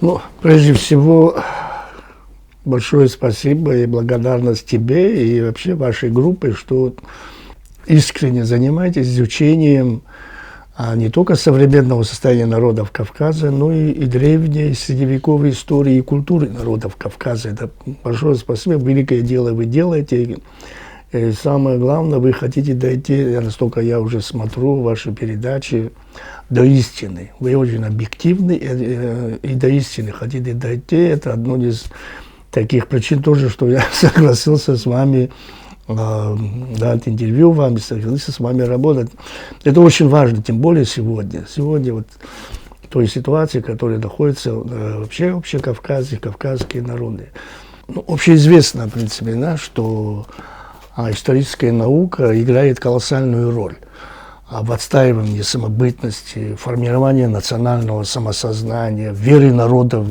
Ну, прежде всего, большое спасибо и благодарность тебе и вообще вашей группе, что искренне занимаетесь изучением не только современного состояния народов Кавказа, но и древней средневековой истории и культуры народов Кавказа. Это большое спасибо, великое дело вы делаете. И самое главное, вы хотите дойти, настолько я уже смотрю ваши передачи, до истины. Вы очень объективны и до истины хотите дойти. Это одно из таких причин тоже, что я согласился с вами дать интервью вам, согласился с вами работать. Это очень важно, тем более сегодня. Сегодня вот той ситуации, которая находится вообще Кавказе, кавказские народы. Ну, общеизвестно, в принципе, да, что историческая наука играет колоссальную роль в отстаивании самобытности, формировании национального самосознания, веры народов,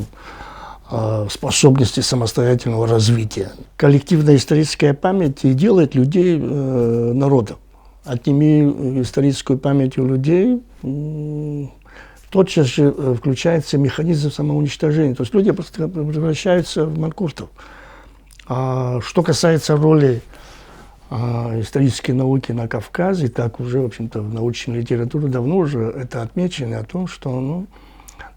способности самостоятельного развития. Коллективная историческая память и делает людей народом. Отними историческую память у людей, тотчас же включается механизм самоуничтожения. То есть люди просто превращаются в манкуртов. Что касается роли исторической науки на Кавказе, так уже, в общем-то, в научной литературе давно уже это отмечено, о том, что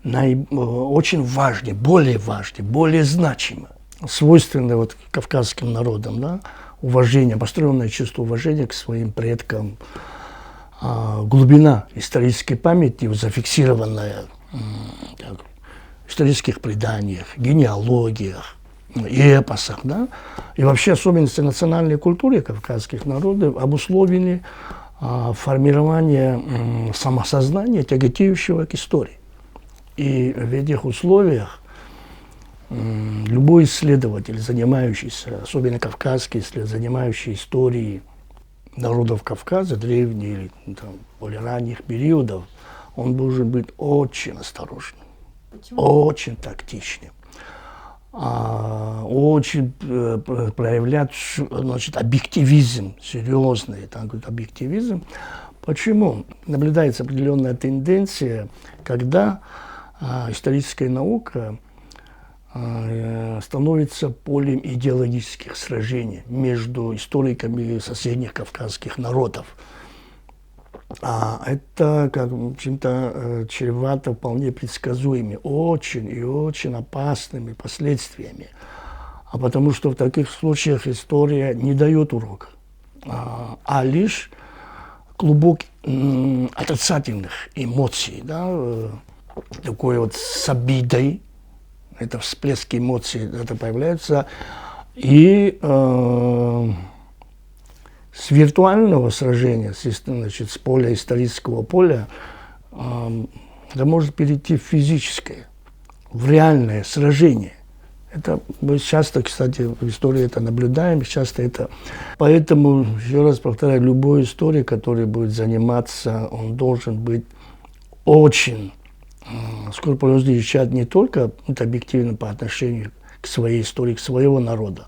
очень важно, более значимо, свойственно вот кавказским народам, да, уважение, построенное чувство уважения к своим предкам, глубина исторической памяти, зафиксированная в исторических преданиях, генеалогиях, эпосах, да, и вообще особенности национальной культуры кавказских народов обусловили формирование самосознания, тяготеющего к истории. И в этих условиях любой исследователь, занимающийся, особенно кавказский исследователь, занимающий историей народов Кавказа, древних или более ранних периодов, он должен быть очень осторожным, очень тактичным. Очень проявлять, значит, объективизм, серьезный такой объективизм. Почему? Наблюдается определенная тенденция, когда историческая наука становится полем идеологических сражений между историками соседних кавказских народов. Это, в общем-то, чревато вполне предсказуемыми, очень и очень опасными последствиями. Потому что в таких случаях история не дает урока, лишь клубок отрицательных эмоций, да, такой вот с обидой, это всплески эмоций, это появляется, и с виртуального сражения, значит, с поля исторического поля, это может перейти в физическое, в реальное сражение. Это мы часто, кстати, в истории это наблюдаем, часто это. Поэтому, еще раз повторяю, любой историк, который будет заниматься, он должен быть очень скрупулезно изучать не только объективно по отношению к своей истории, к своего народа,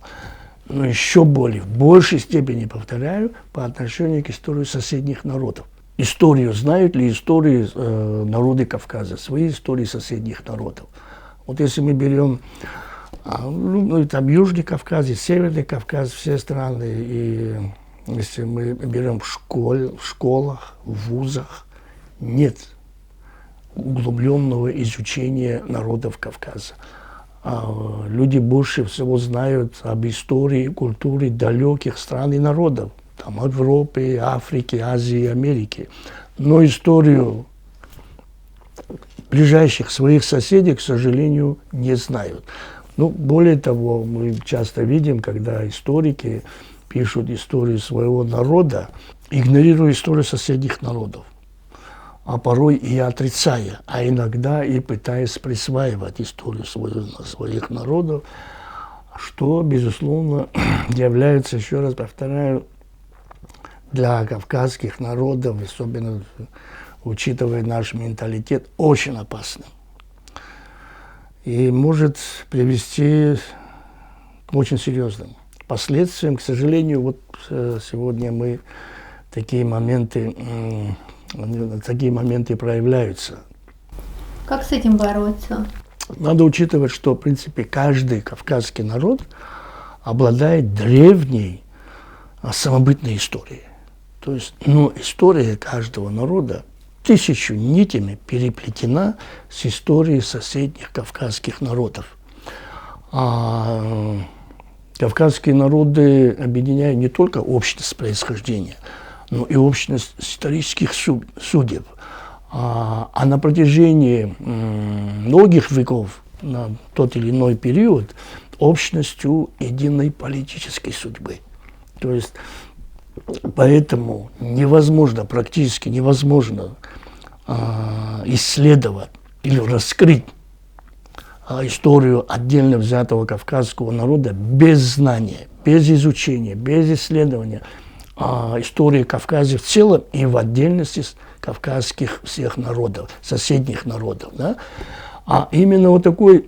но еще более, в большей степени, повторяю, по отношению к истории соседних народов. Историю знают ли истории народы Кавказа, свои истории соседних народов. Вот если мы берем там Южный Кавказ, Северный Кавказ, все страны, и если мы берем в школах, в вузах, нет углубленного изучения народов Кавказа. Люди больше всего знают об истории, культуре далеких стран и народов, там, Европы, Африки, Азии, Америки. Но историю ближайших своих соседей, к сожалению, не знают. Ну, более того, мы часто видим, когда историки пишут историю своего народа, игнорируя историю соседних народов, а порой и отрицая, а иногда и пытаясь присваивать историю своих народов, что, безусловно, является, еще раз повторяю, для кавказских народов, особенно учитывая наш менталитет, очень опасным. И может привести к очень серьезным последствиям. К сожалению, вот сегодня мы такие моменты проявляются. Как с этим бороться? Надо учитывать, что, в принципе, каждый кавказский народ обладает древней самобытной историей. То есть, история каждого народа тысячу нитями переплетена с историей соседних кавказских народов. Кавказские народы объединяют не только общность происхождения, но и общность исторических судеб. А на протяжении многих веков, на тот или иной период, общностью единой политической судьбы. То есть, поэтому невозможно, практически невозможно исследовать или раскрыть историю отдельно взятого кавказского народа без знания, без изучения, без исследования истории Кавказа в целом и в отдельности кавказских всех народов, соседних народов. Да? А именно вот такой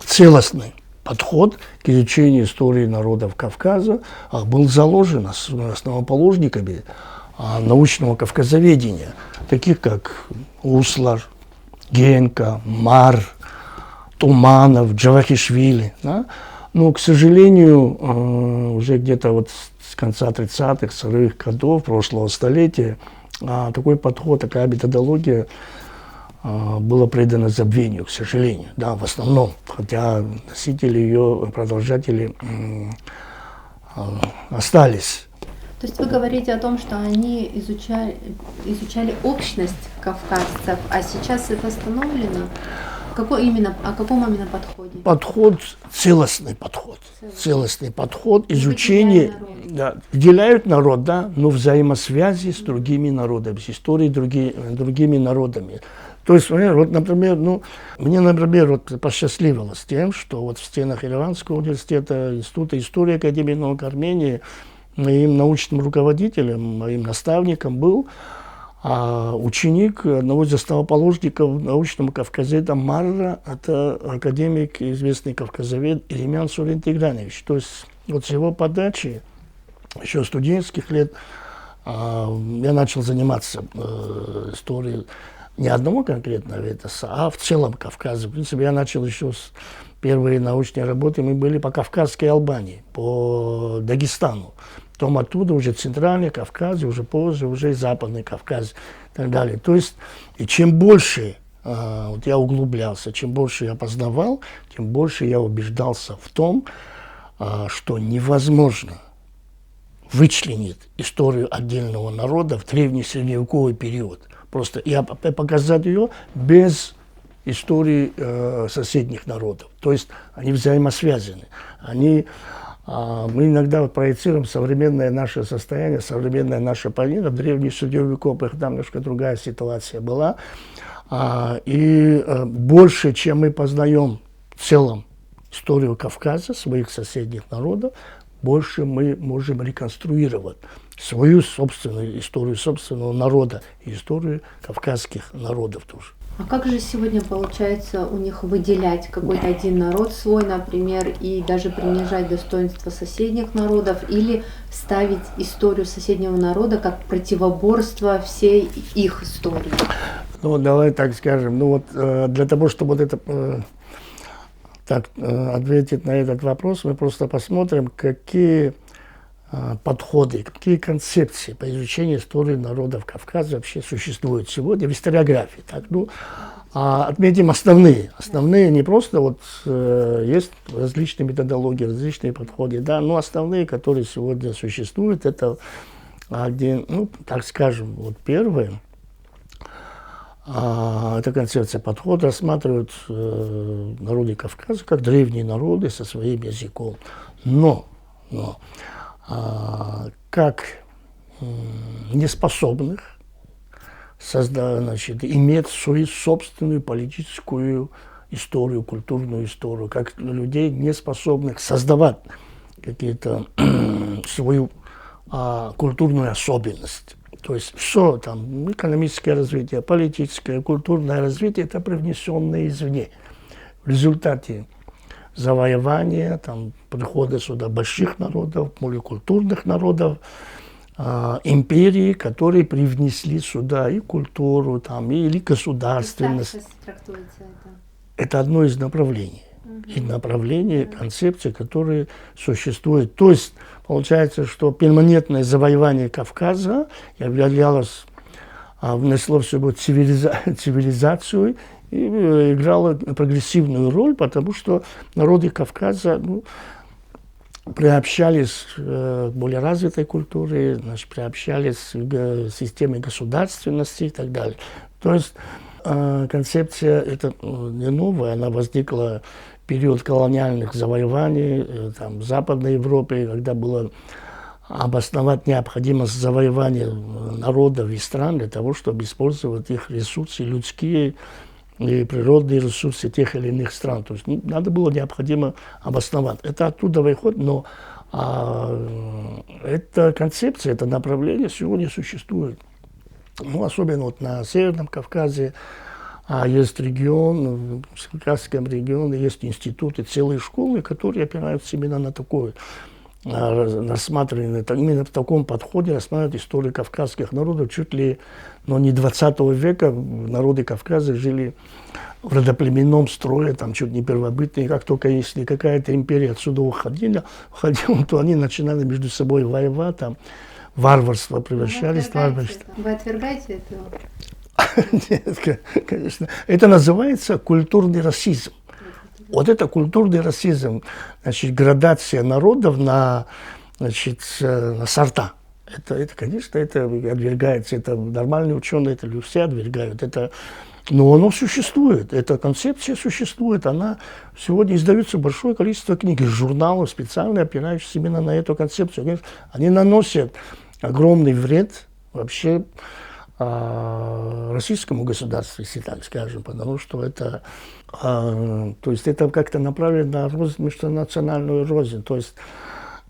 целостный подход к изучению истории народов Кавказа был заложен основоположниками научного кавказоведения, таких как Услар, Генка, Мар, Туманов, Джавахишвили. Да? Но, к сожалению, уже где-то вот с конца 30-х, 40-х годов прошлого столетия такой подход, такая методология была предана забвению, к сожалению, да, в основном, хотя носители ее, продолжатели остались. То есть вы говорите о том, что они изучали общность кавказцев, а сейчас это остановлено? О каком именно подходе? Подход, целостный подход. Целостный подход, изучение, да, выделяют народ, да, но взаимосвязи с другими народами, с историей другими народами. То есть, вот, например, мне, например, вот посчастливилось тем, что вот в стенах Ереванского университета, Института истории Академии наук Армении, моим научным руководителем, моим наставником был ученик одного из основоположников научного кавказеда Марра, это академик, известный кавказовед Иремян Сурен Тигранович. То есть вот с его подачи, еще студенческих лет, я начал заниматься историей не одного конкретного этоса, а в целом Кавказа. В принципе, я начал еще с первой научной работы, мы были по Кавказской Албании, по Дагестану. Потом оттуда уже Центральный Кавказ, уже позже уже Западный Кавказ и так далее. То есть, и чем больше вот я углублялся, чем больше я познавал, тем больше я убеждался в том, что невозможно вычленить историю отдельного народа в древний средневековый период. Просто и показать ее без истории соседних народов. То есть они взаимосвязаны. Мы иногда проецируем современное наше состояние, современное наше понятие. В древних средневековых там немножко другая ситуация была. И больше, чем мы познаем в целом историю Кавказа, своих соседних народов, больше мы можем реконструировать свою собственную историю собственного народа и историю кавказских народов тоже. А как же сегодня получается у них выделять какой-то один народ свой, например, и даже принижать достоинство соседних народов, или ставить историю соседнего народа как противоборство всей их истории? Давай так скажем, для того, чтобы ответить на этот вопрос, мы просто посмотрим, какие подходы, какие концепции по изучению истории народов Кавказа вообще существуют сегодня в историографии. Так, отметим основные. Основные не просто есть различные методологии, различные подходы, да, но основные, которые сегодня существуют, это один, так скажем, первое. Эта концепция подхода рассматривают народы Кавказа как древние народы со своим языком. Но как неспособных иметь свою собственную политическую историю, культурную историю, как людей, неспособных создавать какие-то свою культурную особенность. То есть все там, экономическое развитие, политическое, культурное развитие, это привнесенное извне. В результате завоевания, прихода сюда больших народов, мультикультурных народов, империи, которые привнесли сюда и культуру, или государственность. Как сейчас трактуется это? это одно из направлений. И направлений, концепций, которые существуют. То есть, получается, что перманентное завоевание Кавказа являлось, внесло в собой цивилизацию и играло прогрессивную роль, потому что народы Кавказа приобщались к более развитой культуре, значит, приобщались к системе государственности и так далее. То есть концепция эта не новая, она возникла в период колониальных завоеваний там, в Западной Европе, когда было обосновать необходимость завоевания народов и стран для того, чтобы использовать их ресурсы людские и природные ресурсы тех или иных стран. То есть надо было необходимо обосновать. Это оттуда выходит, но эта концепция, это направление сегодня существует. Ну, особенно вот на Северном Кавказе есть регион, в Кавказском регионе есть институты, целые школы, которые опираются именно на такое рассматривание, именно в таком подходе рассматривают историю кавказских народов. Чуть ли, но не 20 века народы Кавказа жили в родоплеменном строе, там чуть не первобытные. Как только если какая-то империя отсюда уходила, то они начинали между собой воевать, там варварство превращались в варварство. Вы отвергаете этого? Нет, конечно. Это называется культурный расизм. Вот это культурный расизм, значит, градация народов на, значит, на сорта. Это, конечно, это отвергается, это нормальные ученые, это все отвергают. Но оно существует, эта концепция существует, она сегодня издается большое количество книг, журналов, специально опирающихся именно на эту концепцию. Они наносят огромный вред вообще российскому государству, если так скажем, потому что это, то есть это как-то направлено на межнациональную эрозию, то есть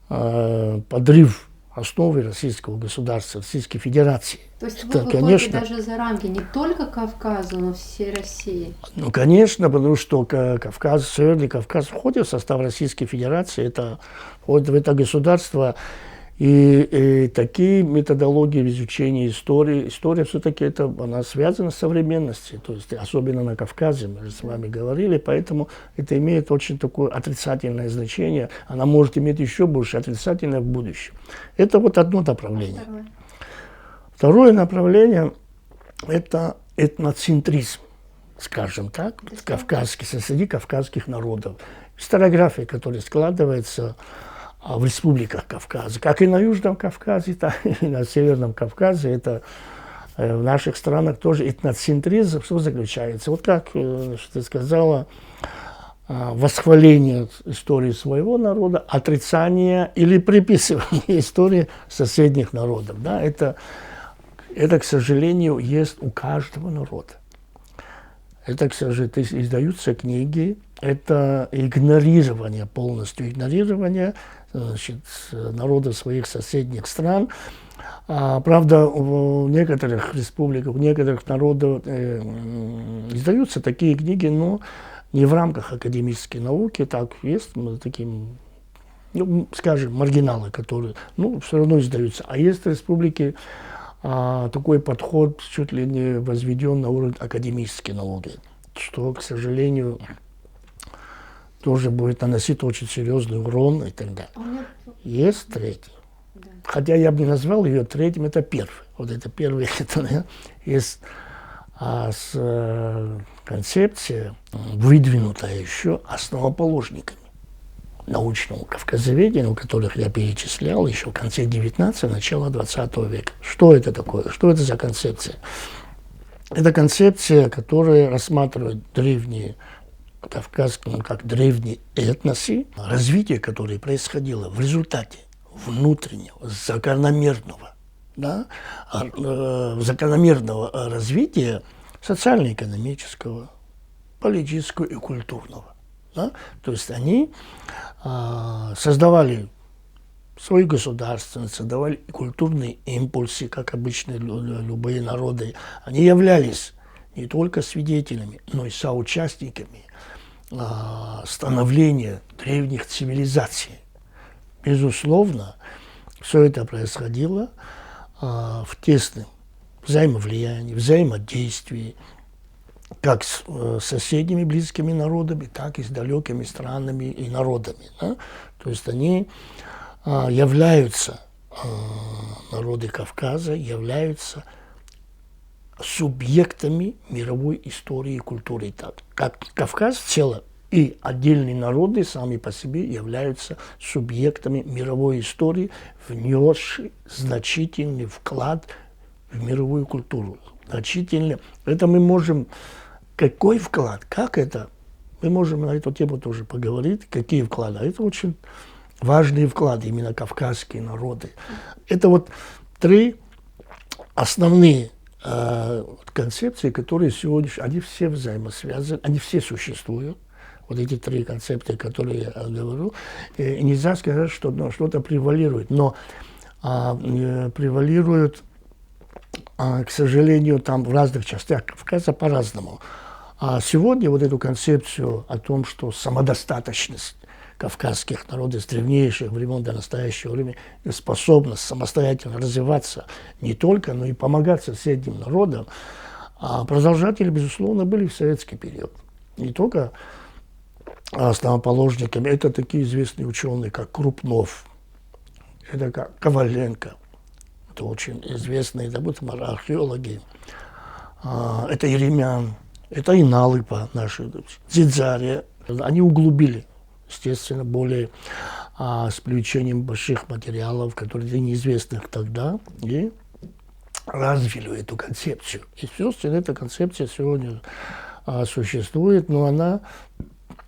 подрыв основы российского государства, Российской Федерации. То есть это, вы выходите конечно, даже за рамки не только Кавказа, но всей России? Ну, конечно, потому что Кавказ, Северный Кавказ входит в состав Российской Федерации, это входит в это государство. И такие методологии в изучении истории, история все-таки она связана с современностью, то есть особенно на Кавказе, мы же с вами говорили, поэтому это имеет очень такое отрицательное значение, она может иметь еще больше отрицательное в будущем. Это вот одно направление. Второе направление – это этноцентризм, скажем так, среди кавказских народов. Историография, которая складывается в республиках Кавказа, как и на Южном Кавказе, так и на Северном Кавказе, это в наших странах тоже этноцентризм, что заключается? Вот как ты сказала, восхваление истории своего народа, отрицание или приписывание истории соседних народов. Да? Это, к сожалению, есть у каждого народа. Это, к сожалению, издаются книги, это игнорирование, полностью игнорирование, значит, народов своих соседних стран. Правда, в некоторых республиках, в некоторых народах издаются такие книги, но не в рамках академической науки, так есть такие, скажем, маргиналы, которые, все равно издаются. А есть республики, такой подход чуть ли не возведен на уровень академической науки, что, к сожалению, тоже будет наносить очень серьезный урон и так далее. Есть третий. Да. Хотя я бы не назвал ее третьим, это первый. Вот это первый, есть концепция, выдвинутая еще основоположниками научного кавказоведения, у которых я перечислял еще в конце 19-го, начало 20 века. Что это такое? Что это за концепция? Это концепция, которая рассматривает древние кавказские, как древние этносы, развитие, которое происходило в результате внутреннего, закономерного развития социально-экономического, политического и культурного. Да? То есть они создавали свою государственность, создавали культурные импульсы, как обычно любые народы. Они являлись не только свидетелями, но и соучастниками становления древних цивилизаций. Безусловно, все это происходило в тесном взаимовлиянии, взаимодействии как с соседними близкими народами, так и с далекими странами и народами. Да? То есть они являются, народы Кавказа являются субъектами мировой истории и культуры. Так, как Кавказ в целом и отдельные народы сами по себе являются субъектами мировой истории, внесшие значительный вклад в мировую культуру. Значительный. Это мы можем... Какой вклад? Как это? Мы можем на эту тему тоже поговорить. Какие вклады? Это очень важные вклады, именно кавказские народы. Это вот три основные концепции, которые сегодня, они все взаимосвязаны, они все существуют. Вот эти три концепции, которые я говорю, нельзя сказать, что что-то превалирует, но превалирует, к сожалению, там в разных частях Кавказа по-разному. А сегодня вот эту концепцию о том, что самодостаточность кавказских народов с древнейших времен до настоящего времени, способность самостоятельно развиваться не только, но и помогать соседним народам, продолжатели, безусловно, были в советский период. Не только основоположниками, это такие известные ученые, как Крупнов, это как Коваленко, это очень известные, допустим, археологи, это Еремян, это Иналыпа наши, Дзидзария. Они углубили, естественно, более с привлечением больших материалов, которые неизвестных тогда, и развили эту концепцию. И, собственно, эта концепция сегодня существует, но она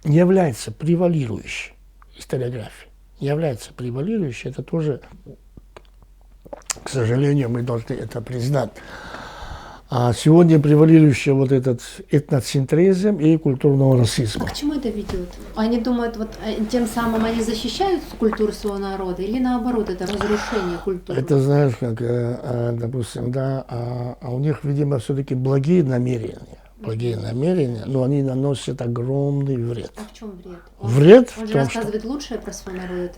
не является превалирующей историографией. Не является превалирующей, это тоже, к сожалению, мы должны это признать. А сегодня превалирующий вот этот этноцентризм и культурного расизма. А к чему это ведет? Они думают, вот тем самым они защищают культуру своего народа, или наоборот, это разрушение культуры? Это, знаешь, как, допустим, да, у них, видимо, все-таки благие намерения, но они наносят огромный вред. А в чем вред? Вред Он в же том, рассказывает лучшее про свой народ.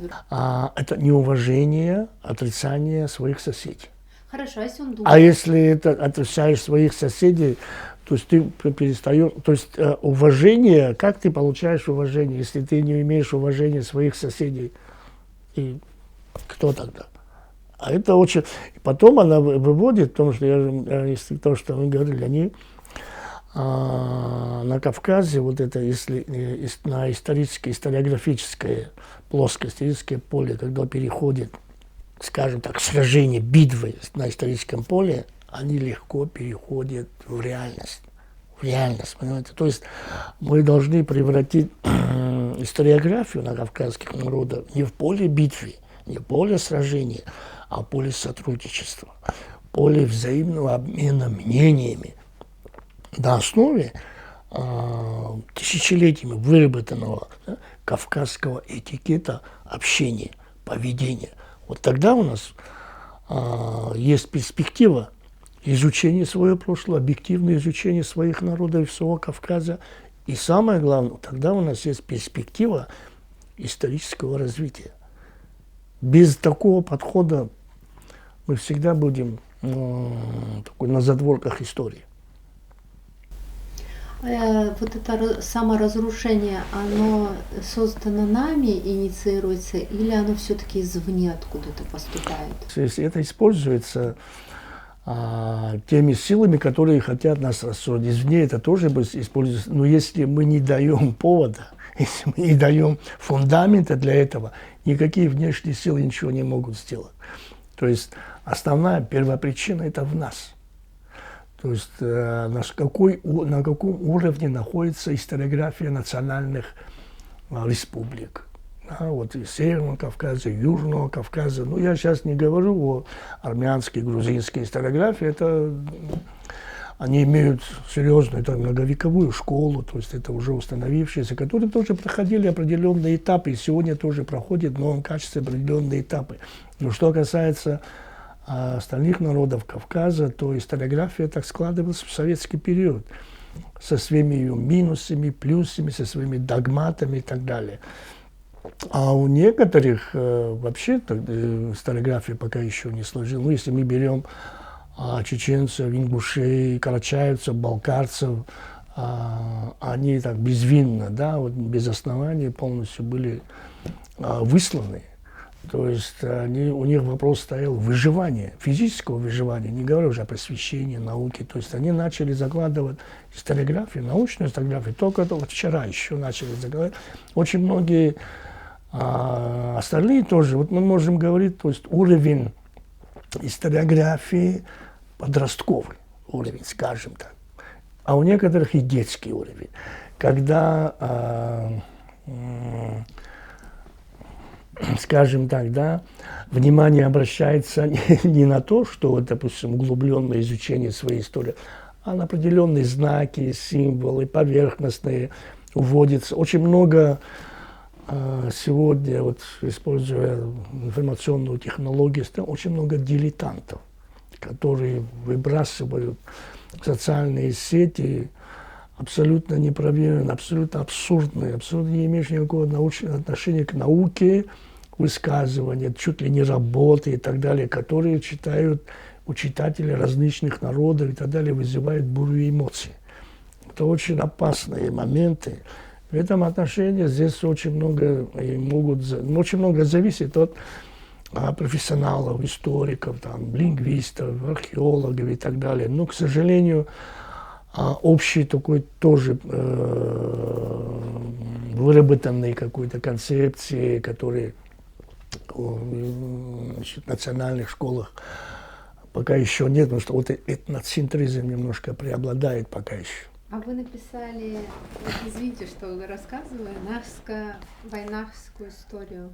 это неуважение, отрицание своих соседей. Хорошо, а если он думает? А если это отрицаешь своих соседей, то есть ты перестаешь... То есть уважение, как ты получаешь уважение, если ты не имеешь уважения своих соседей? И кто тогда? А это очень... Потом она выводит, потому что, если то, что мы говорили, они на Кавказе, вот это, если на историографическое плоскость, историческое поле, когда переходит, скажем так, сражение, битвы на историческом поле, они легко переходят в реальность. В реальность, понимаете? То есть мы должны превратить историографию на кавказских народах не в поле битвы, не в поле сражения, а в поле сотрудничества, поле взаимного обмена мнениями на основе тысячелетиями выработанного кавказского этикета общения, поведения. Вот тогда у нас есть перспектива изучения своего прошлого, объективное изучение своих народов и всего Кавказа. И самое главное, тогда у нас есть перспектива исторического развития. Без такого подхода мы всегда будем такой, на задворках истории. Вот это саморазрушение, оно создано нами, инициируется, или оно все-таки извне откуда-то поступает? Если это используется теми силами, которые хотят нас рассорить, извне это тоже используется. Но если мы не даем повода, если мы не даем фундамента для этого, никакие внешние силы ничего не могут сделать. То есть основная первопричина – это в нас. То есть на каком уровне находится историография национальных республик. Да, вот и Северного Кавказа, Южного Кавказа. Ну, я сейчас не говорю о армянской, грузинской историографии. Это, они имеют серьезную, это многовековую школу, то есть это уже установившиеся, которые тоже проходили определенные этапы, и сегодня тоже проходят в новом качестве определенные этапы. Но что касается остальных народов Кавказа, то историография так складывалась в советский период, со своими ее минусами, плюсами, со своими догматами и так далее. А у некоторых вообще историография пока еще не сложилась. Ну, если мы берем чеченцев, ингушей, карачаевцев, балкарцев, они так безвинно, да, вот без оснований полностью были высланы. То есть у них вопрос стоял выживания, физического выживания, не говоря уже о просвещении, науке. То есть они начали закладывать историографию, научную историографию, только это вот вчера еще начали закладывать. Очень многие остальные тоже, вот мы можем говорить, то есть уровень историографии подростковый уровень, скажем так. А у некоторых и детский уровень. Когда скажем так, да, внимание обращается не на то, что, вот, допустим, углубленное изучение своей истории, а на определенные знаки, символы, поверхностные вводятся. Очень много сегодня, вот, используя информационную технологию, очень много дилетантов, которые выбрасывают в социальные сети абсолютно непроверенные, абсолютно абсурдные, абсолютно не имеющие никакого отношения к науке, высказывания, чуть ли не работы и так далее, которые читают у читателей различных народов и так далее, вызывают бурю эмоций. Это очень опасные моменты. В этом отношении здесь очень много зависит от профессионалов, историков, там, лингвистов, археологов и так далее. Но, к сожалению, общий такой тоже выработанной какой-то концепции, которые в национальных школах пока еще нет, потому что вот этноцентризм немножко преобладает пока еще. А вы написали, извините, что рассказываю, войнахскую историю.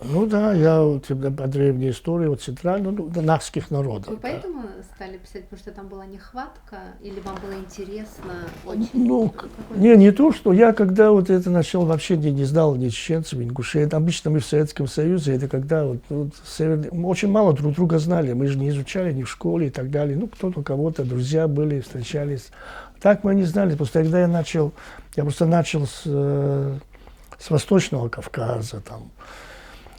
Ну да, я вот по древней истории, вот центральных нахских народов. Вы поэтому стали писать, потому что там была нехватка, или вам было интересно очень? Ну, не то, что я когда вот это начал, вообще не знал ни чеченцев, ни ингушей. Это обычно мы в Советском Союзе, это когда вот мы очень мало друг друга знали, мы же не изучали ни в школе и так далее. Ну, кто-то, кого-то, друзья были, встречались. Так мы не знали, просто когда я просто начал с Восточного Кавказа, там,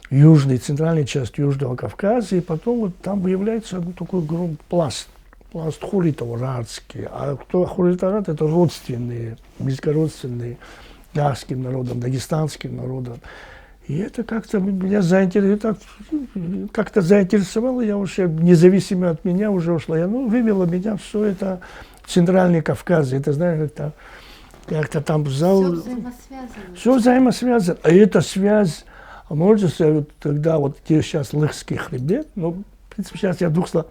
южной, центральной части Южного Кавказа, и потом вот там выявляется такой пласт хурито-уратский. А кто хурито-урат, это родственные, близкородственные нахским народам, дагестанским народам. И это как-то меня заинтересовало, я уже, независимо от меня, уже ушла. Вывело меня все это в Центральный Кавказ. Это, знаешь, как-то там Все взаимосвязано. Все взаимосвязано. А эта связь, можно сказать, тогда вот где сейчас Лыхский хребет, в принципе, сейчас я двух слов.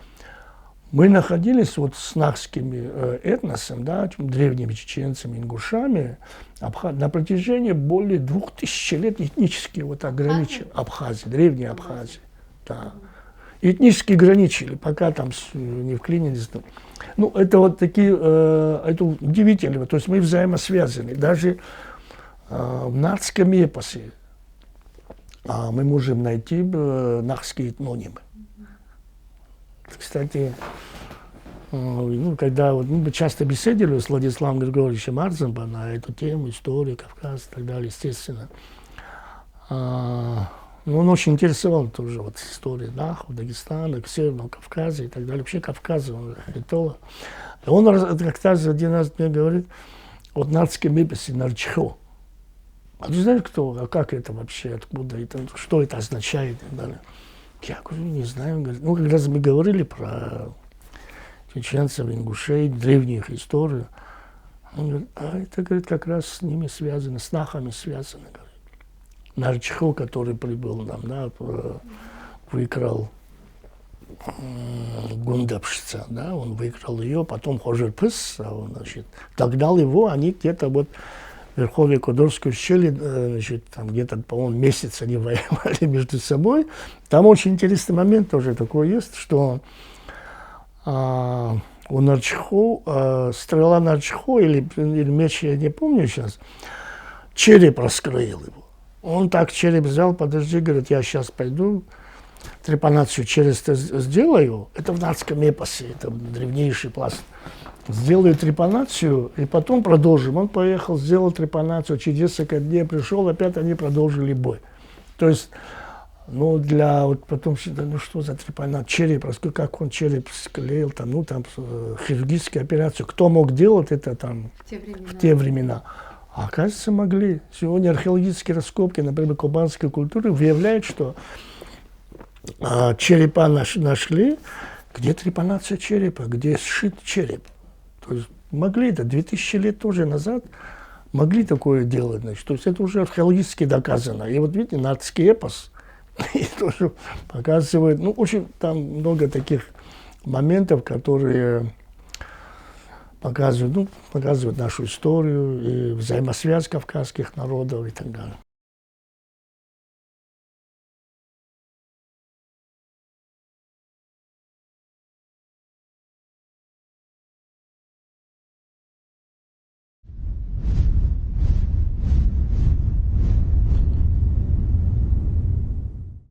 Мы находились вот с нахскими этносом, да, древними чеченцами, ингушами, на протяжении более 2000 лет этнически вот ограничили. Абхазия, древняя Абхазия. Да. Этнически ограничили, пока там не вклинились. Это вот такие, это удивительно, то есть мы взаимосвязаны. Даже в нахском эпосе мы можем найти нахские этнонимы. Кстати, когда мы часто беседовали с Владиславом Григорьевичем Арзамбо на эту тему, историю Кавказа и так далее, естественно, он очень интересовал тоже вот историю Наху, Дагестана, Северного Кавказа и так далее. Вообще Кавказа, он этолог. И он как-то один раз мне говорит, вот нахском эпосе Нарчхо. А ты знаешь, кто, как это вообще, откуда это, что это означает и так далее. Я говорю, не знаю. Как раз мы говорили про чеченцев, ингушей, древних историю. Он говорит, это, говорит, как раз с ними связано, с нахами связано. Нарчхо, который прибыл нам, да, выкрал Гундапшица, да, он выкрал ее, потом Хожерпыс, догнал его, они где-то вот в Верховье Кодорской ущелье, там где-то, по-моему, месяц они воевали между собой. Там очень интересный момент тоже такой есть, что у Нарчхо, стрела Нарчхо или меч, я не помню сейчас, череп раскроил его. Он так череп взял, подожди, говорит, я сейчас пойду, трепанацию через это сделаю. Это в нахском эпосе, это древнейший пласт. Сделаю трепанацию, и потом продолжим. Он поехал, сделал трепанацию, через несколько дней пришел, опять они продолжили бой. То есть Ну, для, вот потом считаю, ну что за трепанат, череп, как он череп склеил, там, ну, там, хирургическая операция. Кто мог делать это там в те времена? А оказывается, могли. Сегодня археологические раскопки, например, кубанской культуры выявляют, что черепа нашли, где трепанация черепа, где сшит череп. То есть могли это 2000 лет тоже назад, могли такое делать. Значит. То есть это уже археологически доказано. И вот видите, нацкий эпос и тоже показывает, ну, очень там много таких моментов, которые показывают нашу историю и взаимосвязь кавказских народов и так далее.